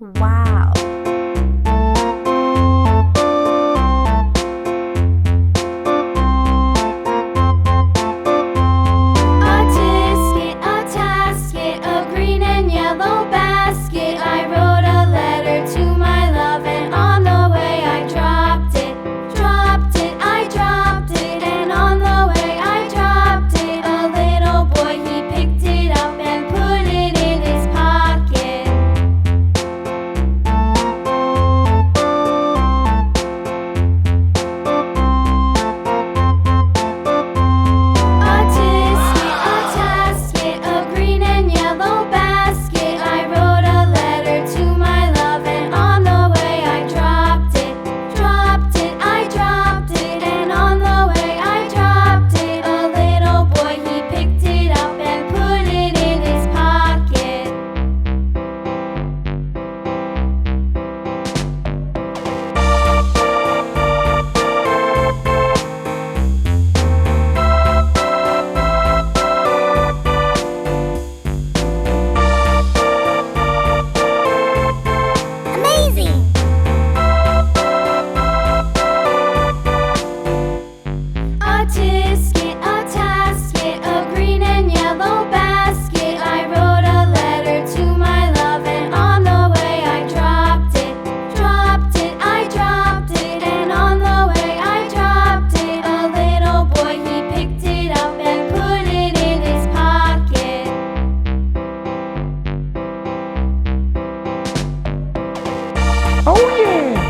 Wow! A tisket, a tasket, a green and yellow basket. I wrote a letter to my love, and on the way I dropped it. I dropped it, and on the way I dropped it. A little boy, he picked it up and put it in his pocket. A tisket, a tasket, a green and yellow basket. I wrote a letter to my love, and on the way I dropped it. I dropped it, and on the way I dropped it. A little boy, he picked it up and put it in his pocket. Amazing! A tisket, a tasket, a green and yellow basket. I wrote a letter to my love, and on the way I dropped it. I dropped it, and on the way I dropped it. A little boy, he picked it up and put it in his pocket. Oh yeah!